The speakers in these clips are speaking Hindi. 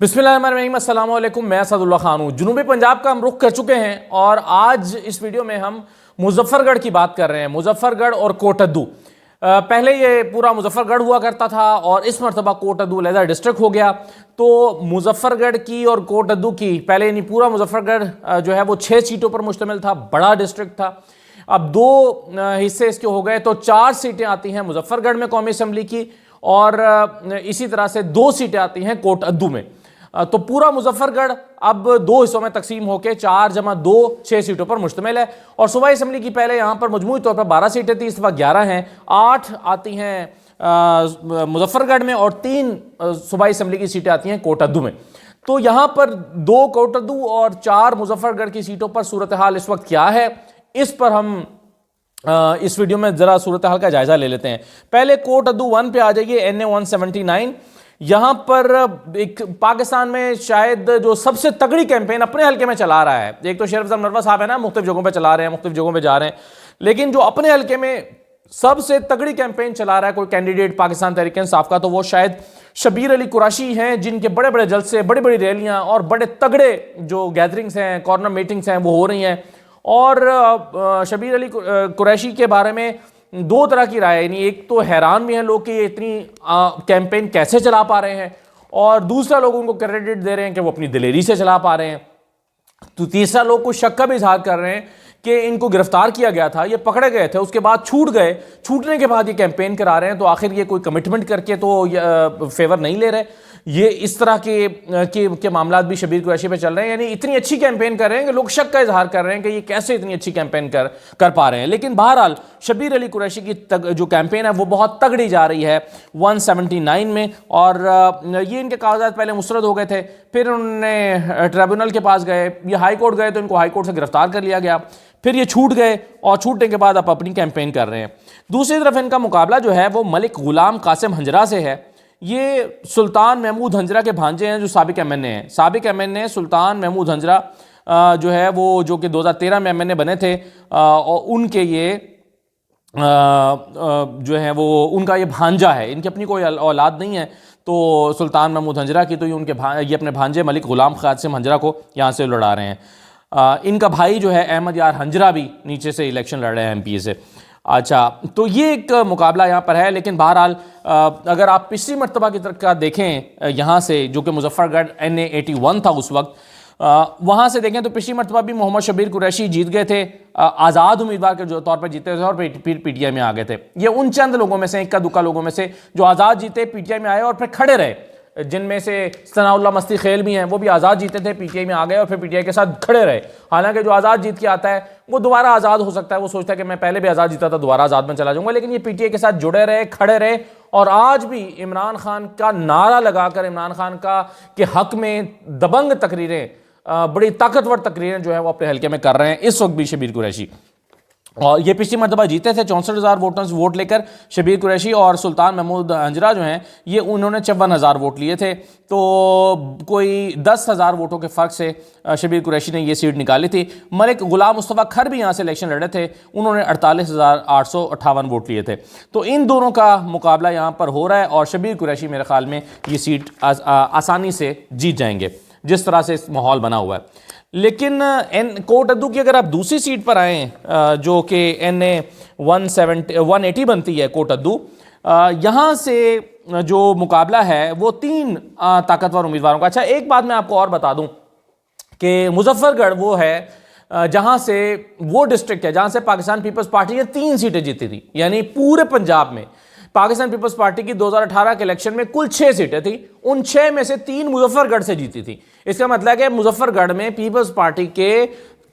बिस्मिल्लाहिर्रहमानिर्रहीम, अस्सलाम वालेकुम। मैं असदुल्ला खान हूँ। जनूबी पंजाब का हम रुख कर चुके हैं और आज इस वीडियो में हम मुजफ्फरगढ़ की बात कर रहे हैं। मुजफ्फरगढ़ और कोटद्दू। पहले ये पूरा मुजफ्फरगढ़ हुआ करता था और इस मरतबा कोटद्दू अलहदा डिस्ट्रिक्ट हो गया। तो मुजफ्फरगढ़ की और कोटद्दू की पहले यानी पूरा मुजफ्फरगढ़ जो है वो 6 सीटों पर मुश्तमिल था, बड़ा डिस्ट्रिक्ट था। अब 2 हिस्से इसके हो गए तो 4 सीटें आती हैं मुजफ्फरगढ़ में कौमी असम्बली की और इसी तरह से 2 सीटें आती हैं कोटद्दू में। तो पूरा मुजफ्फरगढ़ अब 2 हिस्सों में तकसीम होकर 4 जमा 2 6 सीटों पर मुश्तमिल है। और सूबाई असम्बली की पहले यहाँ पर मजमूई तौर पर 12 सीटें थी, इस वक्त 11 हैं। 8 आती हैं मुजफ्फरगढ़ में और 3 सूबाई असम्बली की सीटें आती हैं कोटद्दू में। तो यहाँ पर 2 कोटद्दू और 4 मुजफ्फरगढ़ की सीटों पर सूरत हाल इस वक्त क्या है, इस पर हम इस वीडियो में जरा सूरत हाल का जायजा ले लेते हैं। पहले कोटद्दू 1 पे आ जाइए। NA 179 यहां पर एक पाकिस्तान में शायद जो सबसे तगड़ी कैंपेन अपने हल्के में चला रहा है। एक तो शेर अफजल नरवा साहब है ना, मुख्तलिफ जगहों पे चला रहे हैं, मुख्तलिफ जगहों पे जा रहे हैं, लेकिन जो अपने हल्के में सबसे तगड़ी कैंपेन चला रहा है कोई कैंडिडेट पाकिस्तान तहरीक इंसाफ का, तो वो शायद शबीर अली कुरैशी हैं, जिनके बड़े बड़े जलसे, बड़ी बड़ी रैलियां और बड़े तगड़े जो गैदरिंग्स हैं, कॉर्नर मीटिंग्स हैं, वो हो रही हैं। और शबीर अली कुरैशी के बारे में 2 तरह की राय है। यानी एक तो हैरान भी हैं लोग कि ये इतनी कैंपेन कैसे चला पा रहे हैं, और दूसरा लोग उनको क्रेडिट दे रहे हैं कि वो अपनी दिलेरी से चला पा रहे हैं। तो तीसरा लोग कुछ शक का भी इजहार कर रहे हैं कि इनको गिरफ्तार किया गया था, ये पकड़े गए थे, उसके बाद छूट गए, छूटने के बाद ये कैंपेन करा रहे हैं। तो आखिर ये कोई कमिटमेंट करके तो फेवर नहीं ले रहे। ये इस तरह के मामलात भी शबीर कुरैशी पे चल रहे हैं। यानी इतनी अच्छी कैंपेन कर रहे हैं कि लोग शक का इजहार कर रहे हैं कि ये कैसे इतनी अच्छी कैंपेन कर पा रहे हैं। लेकिन बहरहाल शबीर अली कुरैशी की जो कैंपेन है वो बहुत तगड़ी जा रही है 179 में। और ये इनके कागजात पहले मुस्तरद हो गए थे, फिर उन्होंने ट्रिब्यूनल के पास गए, ये हाई कोर्ट गए तो इनको हाई कोर्ट से गिरफ्तार कर लिया गया, फिर ये छूट गए और छूटने के बाद अब अपनी कैंपेन कर रहे हैं। दूसरी तरफ इनका मुकाबला जो है वो मलिक गुलाम कासिम हंजरा से है। ये सुल्तान महमूद हंजरा के भांजे हैं जो साबिक MNA हैं। साबिक MNA सुल्तान महमूद हंजरा जो है वो जो कि 2013 में MNA बने थे, और उनके ये जो है वो उनका ये भांजा है, इनकी अपनी कोई औलाद नहीं है। तो सुल्तान महमूद हंजरा की तो ये अपने भांजे मलिक गुलाम कासिम हंजरा को यहाँ से लड़ा रहे हैं। इनका भाई जो है अहमद यार हंजरा भी नीचे से इलेक्शन लड़ रहे हैं MP से। अच्छा, तो ये एक मुकाबला यहाँ पर है। लेकिन बहरहाल अगर आप पिछली मरतबा की तरफ का देखें यहाँ से, जो कि मुजफ्फरगढ़ NA 81 था उस वक्त, वहाँ से देखें तो पिछली मरतबा भी मोहम्मद शबीर कुरैशी जीत गए थे, आज़ाद उम्मीदवार के तौर पर जीते थे और फिर PTI में आ गए थे। ये उन चंद लोगों में से, इक्का दुक्का लोगों में से जो आज़ाद जीते, PTI में आए और फिर खड़े रहे, जिनमें से सनाउल्लाह मस्ती खेल भी हैं, वो भी आज़ाद जीते थे, PTI में आ गए और फिर PTI के साथ खड़े रहे। हालांकि जो आज़ाद जीत के आता है वो दोबारा आज़ाद हो सकता है, वो सोचता है कि मैं पहले भी आज़ाद जीता था, दोबारा आज़ाद में चला जाऊंगा, लेकिन ये PTI के साथ जुड़े रहे, खड़े रहे। और आज भी इमरान खान का नारा लगाकर इमरान खान का के हक में दबंग तकरीरें, बड़ी ताकतवर तकरीरें जो है वो अपने हल्के में कर रहे हैं इस वक्त भी शबीर कुरैशी। और ये पिछली मरतबा जीते थे 64,000 वोट लेकर शबीर कुरैशी, और सुल्तान महमूद हंजरा जो हैं ये उन्होंने 54,000 वोट लिए थे। तो कोई 10,000 वोटों के फ़र्क से शबीर कुरैशी ने ये सीट निकाली थी। मलिक गुलाम मुस्तफ़ा खर भी यहाँ से इलेक्शन लड़े थे, उन्होंने 48,858 वोट लिए थे। तो इन दोनों का मुकाबला यहाँ पर हो रहा है और शबीर कुरैशी मेरे ख्याल में ये सीट आसानी से जीत जाएंगे जिस तरह से इस माहौल बना हुआ है। लेकिन कोटद्दू की अगर आप दूसरी सीट पर आएँ, जो कि NA 180 बनती है कोटद्दू, यहाँ से जो मुकाबला है वो 3 ताकतवर उम्मीदवारों का। अच्छा, एक बात मैं आपको और बता दूं कि मुजफ्फरगढ़ वो है जहाँ से वो डिस्ट्रिक्ट है जहाँ से पाकिस्तान पीपल्स पार्टी ने 3 सीटें जीती थी। यानी पूरे पंजाब में पाकिस्तान पीपल्स पार्टी की 2018 के इलेक्शन में कुल 6 सीटें थी, उन 6 में से 3 मुजफ्फरगढ़ से जीती थी। इसका मतलब है कि मुजफ्फरगढ़ में पीपल्स पार्टी के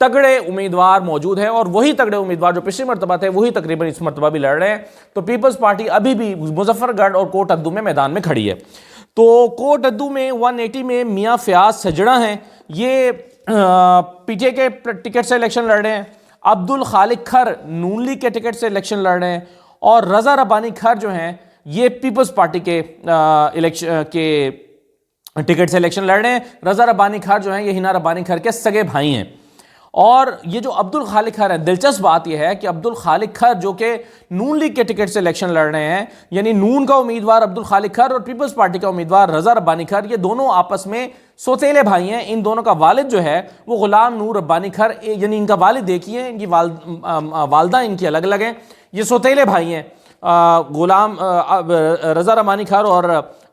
तगड़े उम्मीदवार मौजूद हैं और वही तगड़े उम्मीदवार जो पिछली मरतबा थे वही तकरीबन इस मरतबा भी लड़ रहे हैं। तो पीपल्स पार्टी अभी भी मुजफ्फरगढ़ और कोटद्दू में मैदान में खड़ी है। तो कोटद्दू में 180 में मियाँ फयाज सजड़ा हैं, ये PTI के टिकट से इलेक्शन लड़ रहे हैं। अब्दुल खालिक खर नून लीग के टिकट से इलेक्शन लड़ रहे हैं और रज़ा रब्बानी खर जो हैं ये पीपल्स पार्टी के इलेक्शन के टिकट से इलेक्शन लड़ रहे हैं। रज़ा रब्बानी खर जो हैं ये हिना रब्बानी खर के सगे भाई हैं। और ये जो अब्दुल खालिक खैर है, दिलचस्प बात यह है कि अब्दुल खालिक खैर जो कि नून लीग के टिकट से इलेक्शन लड़ रहे हैं, यानी नून का उम्मीदवार अब्दुल खालिक खैर और पीपल्स पार्टी का उम्मीदवार रजा रब्बानी खैर, ये दोनों आपस में सौतेले भाई हैं। इन दोनों का वालिद जो है वो गुलाम नूर रब्बानी खैर, यानी इनका वालिद देखिए, इनकी वालदा इनकी अलग अलग हैं, ये सौतेले भाई हैं गुलाम रजा रब्बानी खैर और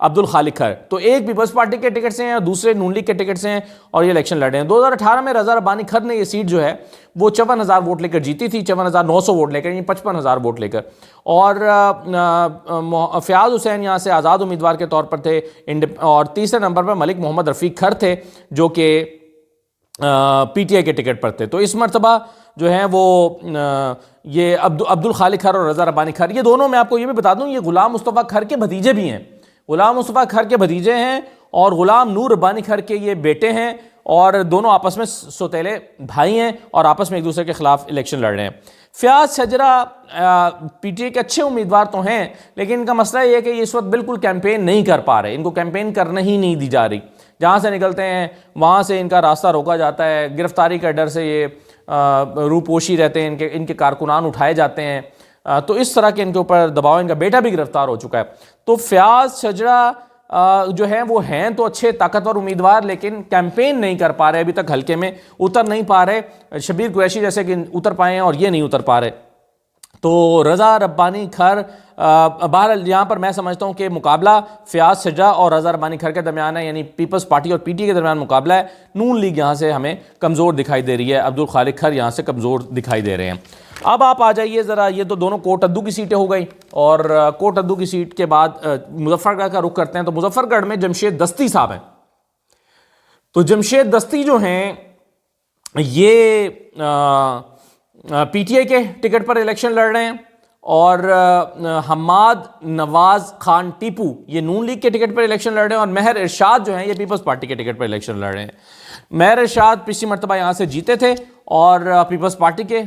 अब्दुल खालिक खैर। तो एक पीपल्स पार्टी के टिकट से हैं और दूसरे नून लीग के टिकट से हैं और ये इलेक्शन लड़ रहे हैं। 2018 में रजा रब्बानी खैर ने ये सीट जो है वो 54,000 वोट लेकर जीती थी, 54,900 वोट लेकर, यानी 55,000 वोट लेकर। और फ़याज़ हुसैन यहाँ से आज़ाद उम्मीदवार के तौर पर थे, और तीसरे नंबर पर मलिक मोहम्मद रफ़ीक खैर थे जो कि पीटीआई के टिकट पर थे। तो इस मरतबा जो है वो ये अब्दुल खालिक खैर और रजा रब्बानी खैर, ये दोनों, मैं आपको ये भी बता दूं, ये गुलाम मुस्तफ़ा खैर के भतीजे भी हैं, गुलाम मुस्तफ़ा खैर के भतीजे हैं और गुलाम नूर रब्बानी खैर के ये बेटे हैं, और दोनों आपस में सौतेले भाई हैं और आपस में एक दूसरे के खिलाफ इलेक्शन लड़ रहे हैं। फ़याज़ शजरा पीटीआई के अच्छे उम्मीदवार तो हैं, लेकिन इनका मसला ये है कि ये इस वक्त बिल्कुल कैंपेन नहीं कर पा रहे, इनको कैंपेन करने ही नहीं दी जा रही। जहाँ से निकलते हैं वहाँ से इनका रास्ता रोका जाता है, गिरफ्तारी का डर से ये रूपोशी रहते हैं, इनके कारकुनान उठाए जाते हैं। तो इस तरह के इनके ऊपर दबाव, इनका बेटा भी गिरफ्तार हो चुका है। तो फ़याज़ शजरा जो हैं वो हैं तो अच्छे ताकतवर उम्मीदवार, लेकिन कैंपेन नहीं कर पा रहे, अभी तक हल्के में उतर नहीं पा रहे। शबीर कुरैशी जैसे कि उतर पाए हैं और ये नहीं उतर पा रहे। तो रजा रब्बानी खैर, बहरहाल यहाँ पर मैं समझता हूँ कि मुकाबला फ़याज़ शजरा और रजा रब्बानी खैर के दरमियान है, यानी पीपल्स पार्टी और पीटीआई के दरमियान मुकाबला है। नून लीग यहाँ से हमें कमज़ोर दिखाई दे रही है, अब्दुल खालिक खैर यहाँ से कमज़ोर दिखाई दे रहे हैं। अब आप आ जाइए ज़रा, ये तो दोनों कोटद्दू की सीटें हो गई, और कोटद्दू की सीट के बाद मुजफ्फरगढ़ का रुख करते हैं। तो मुजफ्फरगढ़ में जमशेद दस्ती साहब हैं। तो जमशेद दस्ती जो हैं ये पीटीआई के टिकट पर इलेक्शन लड़ रहे हैं, और हम्माद नवाज खान टीपू ये नून लीग के टिकट पर इलेक्शन लड़ रहे हैं, और महर इरशाद जो हैं ये पीपल्स पार्टी के टिकट पर इलेक्शन लड़ रहे हैं। महर इरशाद पिछली मरतबा यहाँ से जीते थे, और पीपल्स पार्टी के,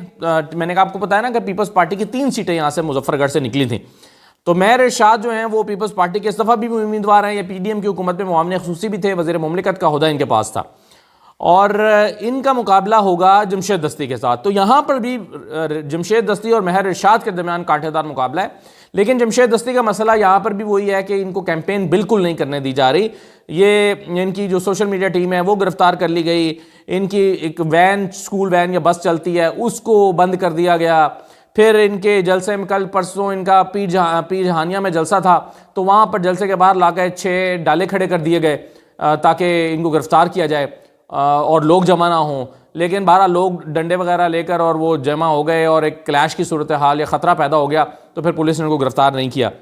मैंने आपको बताया ना कि पीपल्स पार्टी की 3 सीटें यहाँ से मुजफ्फरगढ़ से निकली थी। तो महर इरशाद जो हैं वो पीपल्स पार्टी के इस दफ़ा भी उम्मीदवार हैं, ये पीडीएम की हुकूमत में मुआवने ख़ुसूसी भी थे, वज़ीर मुमलिकत का ओहदा इनके पास था, और इनका मुकाबला होगा जमशेद दस्ती के साथ। तो यहाँ पर भी जमशेद दस्ती और महर इरशाद के दरमियान कांटेदार मुकाबला है, लेकिन जमशेद दस्ती का मसला यहाँ पर भी वही है कि इनको कैंपेन बिल्कुल नहीं करने दी जा रही। ये इनकी जो सोशल मीडिया टीम है वो गिरफ्तार कर ली गई, इनकी एक वैन, स्कूल वैन या बस चलती है उसको बंद कर दिया गया, फिर इनके जलसे में, कल परसों इनका पीर जहानिया में जलसा था, तो वहाँ पर जलसे के बाहर लाकर 6 डाले खड़े कर दिए गए ताकि इनको गिरफ्तार किया जाए और लोग जमा ना हों। लेकिन 12 लोग डंडे वगैरह लेकर और वो जमा हो गए और एक क्लैश की सूरत हाल या ख़तरा पैदा हो गया, तो फिर पुलिस ने उनको गिरफ्तार नहीं किया।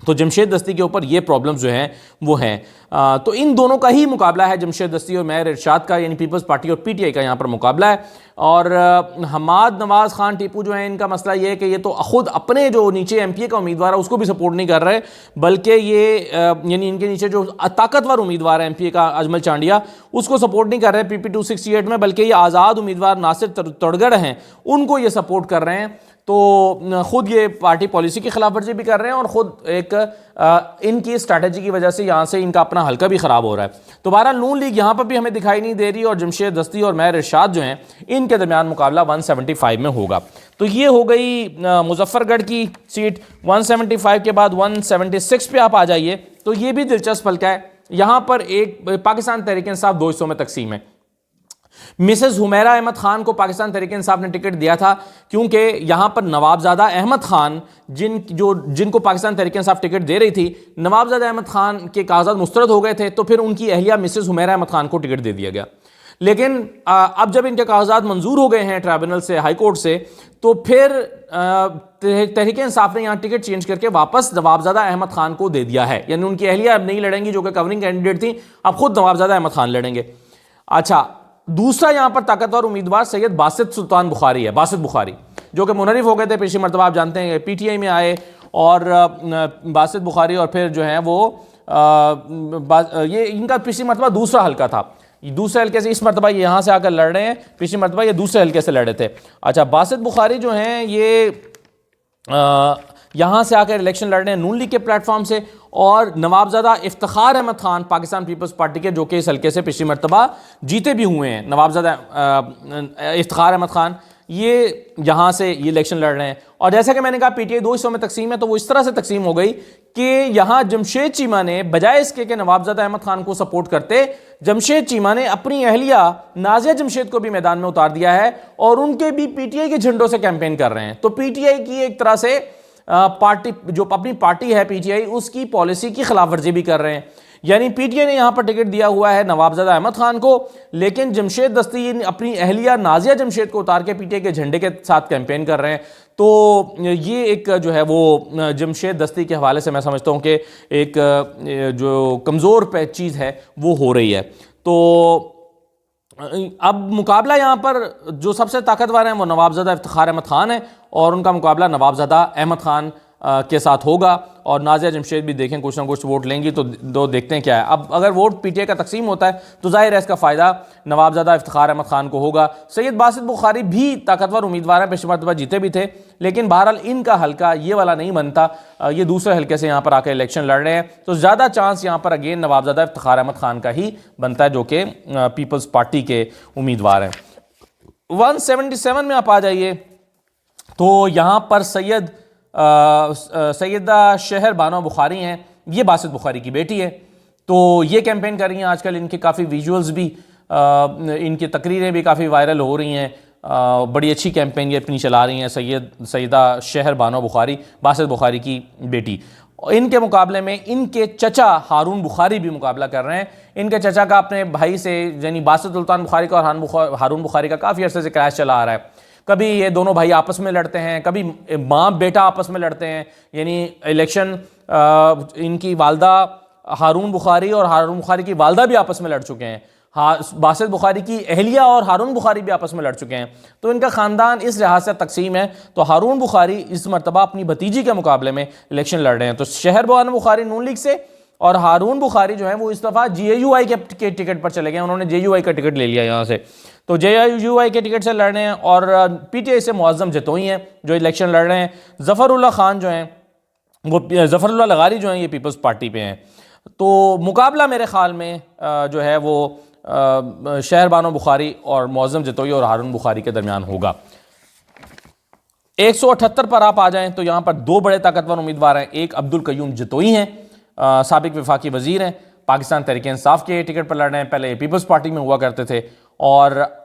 तो जमशेद दस्ती के ऊपर ये प्रॉब्लम्स जो हैं वो हैं। तो इन दोनों का ही मुकाबला है, जमशेद दस्ती और महर इरशाद का, यानी पीपल्स पार्टी और पीटीआई का यहाँ पर मुकाबला है। और हम्माद नवाज खान टीपू जो है, इनका मसला ये है कि ये तो खुद अपने जो नीचे एमपीए का उम्मीदवार है उसको भी सपोर्ट नहीं कर रहे, बल्कि ये यानी इनके नीचे जो ताकतवर उम्मीदवार है एमपीए का अजमल चांडिया, उसको सपोर्ट नहीं कर रहे पीपी 268 में, बल्कि ये आज़ाद उम्मीदवार नासिर तड़गड़ हैं उनको ये सपोर्ट कर रहे हैं। तो ख़ुद ये पार्टी पॉलिसी की खिलाफ वर्जी भी कर रहे हैं और ख़ुद एक इनकी स्ट्रैटेजी की वजह से यहाँ से इनका अपना हल्का भी ख़राब हो रहा है। तो बहरहाल नून लीग यहाँ पर भी हमें दिखाई नहीं दे रही, और जमशेद दस्ती और महर इरशाद जो हैं इनके दरमियान मुकाबला 175 में होगा। तो ये हो गई मुजफ्फरगढ़ की सीट। 175 के बाद 176 पे आप आ जाइए, तो ये भी दिलचस्प हल्का है। यहाँ पर एक पाकिस्तान तहरीक इंसाफ 2 हिस्सों में तकसीम है। मिसेस हुमैरा अहमद खान को पाकिस्तान तहरीक इंसाफ ने टिकट दिया था, क्योंकि यहाँ पर नवाबजादा अहमद खान जिनको पाकिस्तान तहरीक इंसाफ टिकट दे रही थी, नवाबजादा अहमद खान के कागजात मुस्तरद हो गए थे, तो फिर उनकी अहलिया मिसेस हुमैरा अहमद खान को टिकट दे दिया गया। लेकिन अब जब इनके कागजात मंजूर हो गए हैं ट्राइब्यूनल से, हाई कोर्ट से, तो फिर तहरीक इंसाफ ने यहाँ टिकट चेंज करके वापस नवाबजादा अहमद खान को दे दिया है। यानी उनकी अहलिया अब नहीं लड़ेंगी जो कि कवरिंग कैंडिडेट थी, अब खुद नवाबजादा अहमद खान लड़ेंगे। अच्छा, दूसरा यहाँ पर ताकतवर उम्मीदवार सैयद बासित सुल्तान बुखारी है, बासित बुखारी, जो कि मुनरिफ हो गए थे पिछली मरतबा, आप जानते हैं पीटीआई में आए, और बासित बुखारी और फिर जो है वो ये इनका पिछली मरतबा दूसरा हल्का था, दूसरे हल्के से इस मरतबा ये यहाँ से आकर लड़ रहे हैं, पिछली मरतबा ये दूसरे हल्के से लड़े थे। अच्छा, बासित बुखारी जो हैं ये यहाँ से आकर इलेक्शन लड़ रहे हैं नून लीग के प्लेटफॉर्म से, और नवाबजादा इफ्तिखार अहमद खान पाकिस्तान पीपल्स पार्टी के, जो कि इस हल्के से पिछली मरतबा जीते भी हुए हैं, नवाबजादा इफ्तिखार अहमद खान, ये यहाँ से ये इलेक्शन लड़ रहे हैं। और जैसा कि मैंने कहा पीटीआई दो हिस्सों में तकसीम है, तो वो इस तरह से तकसीम हो गई कि यहाँ जमशेद चीमा ने बजाय इसके कि नवाबजादा अहमद खान को सपोर्ट करते, जमशेद चीमा ने अपनी अहलिया नाजिया जमशेद को भी मैदान में उतार दिया है और उनके भी पीटीआई के झंडों से कैंपेन कर रहे हैं। तो पीटीआई की एक तरह से पार्टी, जो अपनी पार्टी है पीटीआई, उसकी पॉलिसी की खिलाफ वर्जी भी कर रहे हैं। यानी पीटीआई ने यहां पर टिकट दिया हुआ है नवाबजादा अहमद खान को, लेकिन जमशेद दस्ती अपनी अहलिया नाजिया जमशेद को उतार के पीटीआई के झंडे के साथ कैंपेन कर रहे हैं। तो ये एक जो है वो जमशेद दस्ती के हवाले से मैं समझता हूं कि एक जो कमज़ोर चीज़ है वो हो रही है। तो अब मुकाबला यहाँ पर जो सबसे ताकतवर हैं वो नवाबजादा इफ्तिखार अहमद खान है, और उनका मुकाबला नवाबजादा अहमद खान के साथ होगा। और नाजिया जमशेद भी देखें कुछ ना कुछ वोट लेंगी, तो दो देखते हैं क्या है। अब अगर वोट पीटीआई का तकसीम होता है तो जाहिर है इसका फ़ायदा नवाबजादा इफ्तिखार अहमद खान को होगा। सैयद बासित बुखारी भी ताकतवर उम्मीदवार हैं, पिछली मरतबा जीते भी थे, लेकिन बहरहाल इनका हल्का ये वाला नहीं बनता, ये दूसरे हल्के से यहाँ पर आकर इलेक्शन लड़ रहे हैं, तो ज़्यादा चांस यहाँ पर अगेन नवाबजादा इफ्तिखार अहमद खान का ही बनता है, जो कि पीपल्स पार्टी के उम्मीदवार हैं। 177 में आप आ जाइए, तो यहाँ पर सैयदा शहर बानो बुखारी हैं, ये बासित बुखारी की बेटी है। तो ये कैंपेन कर रही हैं आजकल, इनके काफ़ी विजुअल्स भी, इनकी तकरीरें भी काफ़ी वायरल हो रही हैं, बड़ी अच्छी कैंपेन ये अपनी चला रही हैं सैयदा शहर बानो बुखारी, बासित बुखारी की बेटी। इनके मुकाबले में इनके चचा हारून बुखारी भी मुकाबला कर रहे हैं। इनके चचा का अपने भाई से, यानी बासित सुल्तान बुखारी का और हारून बुखारी का काफ़ी अर्से से क्रैश चला आ रहा है। कभी ये दोनों भाई आपस में लड़ते हैं, कभी माँ बेटा आपस में लड़ते हैं, यानी इलेक्शन इनकी वालदा हारून बुखारी और हारून बुखारी की वालदा भी आपस में लड़ चुके हैं, बासित बुखारी की अहलिया और हारून बुखारी भी आपस में लड़ चुके हैं। तो इनका ख़ानदान इस लिहाज से तकसीम है। तो हारून बुखारी इस मरतबा अपनी भतीजी के मुकाबले में इलेक्शन लड़ रहे हैं। तो शहर बानो बुखारी नून लीग से, और हारून बुखारी जो है वो इस दफ़ा JUI के टिकट पर चले गए, उन्होंने JUI का टिकट ले लिया यहाँ से। तो JUI के टिकट से लड़ रहे हैं, और पीटीआई से मुअज़्ज़म जतोई हैं जो इलेक्शन लड़ रहे हैं। ज़फ़रुल्लाह खान जो हैं वो, ज़फ़रुल्लाह लगारी जो हैं, ये पीपल्स पार्टी पे हैं। तो मुकाबला मेरे ख़्याल में जो है वो शहर बानो बुखारी और मुअज़्ज़म जतोई और हारून बुखारी के दरमियान होगा। 178 पर आप आ जाएँ, तो यहाँ पर दो बड़े ताकतवर उम्मीदवार हैं। एक अब्दुल कयूम जतोई हैं, साबिक वफाकी वज़ीर हैं, पाकिस्तान तहरीक इंसाफ के टिकट पर लड़ रहे हैं, पहले ये पीपल्स पार्टी में हुआ करते थे। और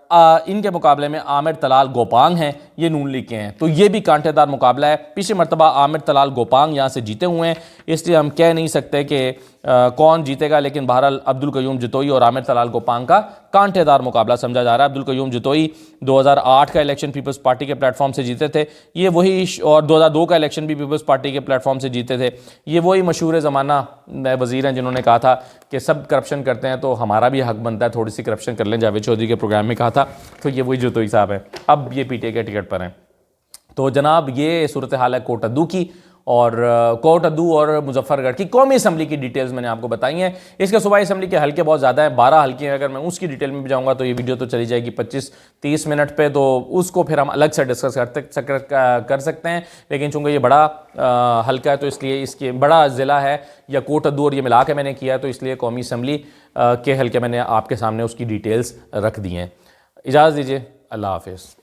इनके मुकाबले में आमिर तलाल गोपांग हैं, ये नून लीग के हैं। तो ये भी कांटेदार मुकाबला है। पिछली मरतबा आमिर तलाल गोपांग यहाँ से जीते हुए हैं, इसलिए हम कह नहीं सकते कि कौन जीतेगा, लेकिन बहरहाल अब्दुल कयूम जतोई और आमिर तलाल गोपांग का कांटेदार मुकाबला समझा जा रहा है। अब्दुल कयूम जतोई 2008 का इलेक्शन पीपल्स पार्टी के प्लेटफॉर्म से जीते थे, ये वही, और 2002 का इलेक्शन भी पीपल्स पार्टी के प्लेटफॉर्म से जीते थे। ये वही मशहूर ज़माना वज़ीर हैं जिन्होंने कहा था कि सब करप्शन करते हैं तो हमारा भी हक बनता है थोड़ी सी करप्शन कर लें, जावेद चौधरी के प्रोग्राम में कहा था। तो ये वही जतोई साहब हैं, अब ये पीटीआई के टिकट पर हैं। तो जनाब ये सूरत हाल है कोटद्दू की, और कोटद्दू और मुजफ्फरगढ़ की कौमी असम्बली की डिटेल्स मैंने आपको बताई हैं। इसके सूबाई असम्बली के हल्के बहुत ज़्यादा हैं, 12 हल्के हैं। अगर मैं उसकी डिटेल में भी जाऊँगा तो ये वीडियो तो चली जाएगी 25-30 मिनट पे, तो उसको फिर हम अलग से डिस्कस कर सकते हैं। लेकिन चूँकि ये बड़ा हल्का है, तो इसलिए इसके बड़ा ज़िला है या कोटद्दू, और ये मिला के मैंने किया है, तो इसलिए कौमी असम्बली के हल्के मैंने आपके सामने उसकी डिटेल्स रख दी हैं। इजाज़त दीजिए, अल्लाह हाफ़िज़।